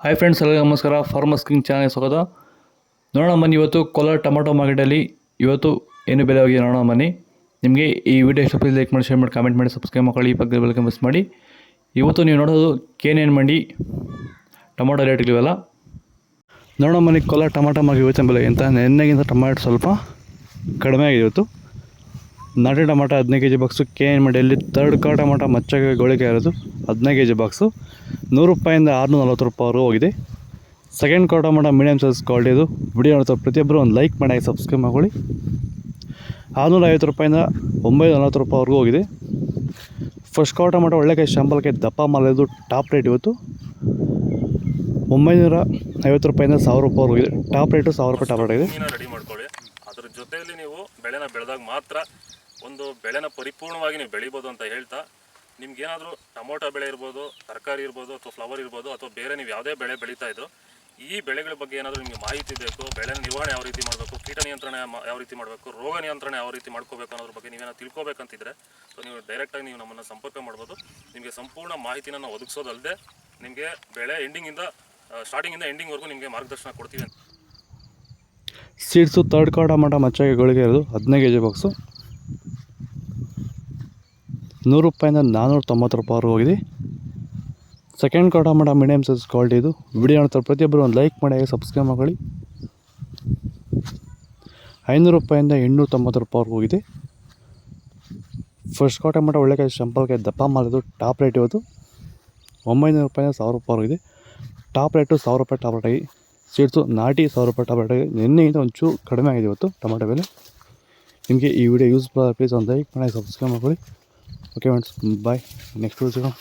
Hi friends, ಎಲ್ಲರಿಗೂ ನಮಸ್ಕಾರ. Farmers king channel ಸ್ವಾಗತ. ನೋಡೋಣ ಬನ್ನಿ, ಇವತ್ತು ಕೋಲಾರ ಟೊಮಾಟೊ ಮಾರ್ಕೆಟಲ್ಲಿ ಇವತ್ತು ಏನು ಬೆಲೆ ಹೋಗಿದೆ ನೋಡೋಣ ಬನ್ನಿ. ನಿಮಗೆ ಈ ವಿಡಿಯೋ ಇಷ್ಟ ಲೈಕ್ ಮಾಡಿ, ಶೇರ್ ಮಾಡಿ, ಕಾಮೆಂಟ್ ಮಾಡಿ, ಸಬ್ಸ್ಕ್ರೈಬ್ ಮಾಡಿ, ಈ ಪಕ್ಕದ ಬೆಲ್ ಮಿಸ್ ಮಾಡಿ. ಇವತ್ತು ನೀವು ನೋಡೋದು KNN ಮಂಡಿ ಟೊಮಾಟೊ ರೇಟ್ಗಳಿವೆಲ್ಲ ನೋಡೋಣ ಬನ್ನಿ. ಕೋಲಾರ ಟೊಮಾಟೊ ಮಾರ್ಕೆಟ್ ಇವತ್ತಿನ ಬೆಲೆ ಅಂತ ನೆನ್ನೆಗಿಂತ ಟೊಮಾಟೊ ಸ್ವಲ್ಪ ಕಡಿಮೆ ಆಗಿದೆ. ಇವತ್ತು ನಾಟಿ ಟೊಮಾಟೊ 15 kg ಬಾಕ್ಸು KNN ಮಂಡಿಯಲ್ಲಿ ಥರ್ಡ್ ಕಾ ಟೊಮಾಟೊ ಮಚ್ಚಗೆ ಗೋಳಿಕೆ ಇರೋದು 15 kg ಬಾಕ್ಸು ₹100 640 ಹೋಗಿದೆ. ಸೆಕೆಂಡ್ ಕಾ ಟೊಮಾಟೊ ಮೀಡಿಯಮ್ ಸೈಜ್ ಕ್ವಾಲಿಟಿ ಇದು. ವಿಡಿಯೋ ನೋಡ್ತಾರೆ ಪ್ರತಿಯೊಬ್ಬರು ಒಂದು ಲೈಕ್ ಮಾಡಿ, ಸಬ್ಸ್ಕ್ರೈಬ್ ಮಾಡ್ಕೊಳ್ಳಿ. ₹650 ₹940 ಹೋಗಿದೆ. ಫಸ್ಟ್ ಕಾ ಟೊಮಾಟೊ ಒಳ್ಳೆಕಾಯಿ ಶಾಂಪಲ್ಗೆ ದಪ್ಪ ಮಾಲಿದ್ದು ಟಾಪ್ ರೇಟ್ ಇವತ್ತು ₹950 ₹1000 ಹೋಗಿದೆ. ಟಾಪ್ ರೇಟು ₹1000 ಟಾಪ್ ರೇಟ್ ಆಗಿದೆ. ರೆಡಿ ಮಾಡ್ಕೊಳ್ಳಿ. ಅದ್ರ ಜೊತೆಯಲ್ಲಿ ನೀವು ಬೆಳೆನ ಬೆಳೆದಾಗ ಮಾತ್ರ ಒಂದು ಬೆಳೆನ ಪರಿಪೂರ್ಣವಾಗಿ ನೀವು ಬೆಳಿಬೋದು ಅಂತ ಹೇಳ್ತಾ, ನಿಮ್ಗೇನಾದರೂ ಟೊಮೊಟೊ ಬೆಳೆ ಇರ್ಬೋದು, ತರಕಾರಿ ಇರ್ಬೋದು, ಅಥವಾ ಫ್ಲವರ್ ಇರ್ಬೋದು, ಅಥವಾ ಬೇರೆ ನೀವು ಯಾವುದೇ ಬೆಳೆ ಬೆಳೀತಾ ಇದ್ರು, ಈ ಬೆಳೆಗಳ ಬಗ್ಗೆ ಏನಾದರೂ ನಿಮಗೆ ಮಾಹಿತಿ ಬೇಕು, ಬೆಳೆನ ನಿರ್ವಹಣೆ ಯಾವ ರೀತಿ ಮಾಡಬೇಕು, ಕೀಟ ನಿಯಂತ್ರಣ ಯಾವ ರೀತಿ ಮಾಡಬೇಕು, ರೋಗ ನಿಯಂತ್ರಣ ಯಾವ ರೀತಿ ಮಾಡ್ಕೋಬೇಕು ಅನ್ನೋದ್ರ ಬಗ್ಗೆ ನೀವೇನೋ ತಿಳ್ಕೊಬೇಕಂತಿದ್ರೆ ಸೊ ನೀವು ಡೈರೆಕ್ಟಾಗಿ ನೀವು ನಮ್ಮನ್ನು ಸಂಪರ್ಕ ಮಾಡ್ಬೋದು. ನಿಮಗೆ ಸಂಪೂರ್ಣ ಮಾಹಿತಿನ ನಾವು ಒದಗಿಸೋದಲ್ಲದೆ ನಿಮಗೆ ಬೆಳೆ ಸ್ಟಾರ್ಟಿಂಗಿಂದ ಎಂಡಿಂಗ್ವರೆಗೂ ನಿಮಗೆ ಮಾರ್ಗದರ್ಶನ ಕೊಡ್ತೀವಿ. ಸೀಡ್ಸು ಥರ್ಡ್ ಕಾ ಟೊಮಾಟೊ ಮಚ್ಚಗೆ ಗೋಳಿಗೆ ಇರೋದು 15 kg ಬಾಕ್ಸು ₹100 ₹490 ಹೋಗಿದೆ. ಸೆಕೆಂಡ್ ಕಾ ಟೊಮಾಟೊ ಮೀಡಿಯಮ್ ಸೈಜ್ ಕ್ವಾಲಿಟಿ ಇದು. ವಿಡಿಯೋ ನೋಡ್ತಾರೆ ಪ್ರತಿಯೊಬ್ಬರು ಒಂದು ಲೈಕ್ ಮಾಡಿ, ಸಬ್ಸ್ಕ್ರೈಬ್ ಮಾಡ್ಕೊಳ್ಳಿ. ₹500 ₹890 ಹೋಗಿದೆ. ಫಸ್ಟ್ ಕಾ ಟೊಮಾಟೊ ಒಳ್ಳೆಕಾಯಿ ಶಾಂಪಲ್ಗೆ ದಪ್ಪ ಮಾಲಿದ್ದು ಟಾಪ್ ರೇಟ್ ಇವತ್ತು ₹900 ₹1000 ಹೋಗಿದೆ. ಟಾಪ್ ರೇಟು ₹1000 ಟಾಪ್ ರೇಟ್ ಆಗಿ. ಸೀಡ್ಸು ನಾಟಿ ₹1000 ಟಾಪ್ ರೇಟ್ ಆಗಿ. ನಿನ್ನೆಗಿಂತ ಒಂಚೂರು ಕಡಿಮೆ ಆಗಿದೆ ಇವತ್ತು ಟೊಮಾಟೊ ಬೆಲೆ. ನಿಮಗೆ ಈ ವಿಡಿಯೋ ಯೂಸ್ಫುಲ್ ಪ್ಲೀಸ್ ಒಂದು ಲೈಕ್ ಮಾಡಿ, ಸಬ್ಸ್ಕ್ರೈಬ್ ಮಾಡ್ಕೊಳ್ಳಿ. ಓಕೆ ಫ್ರೆಂಡ್ಸ್, ಬಾಯ್. ನೆಕ್ಸ್ಟ್ ವಿಡಿಯೋ ಸಿಗೋಣ.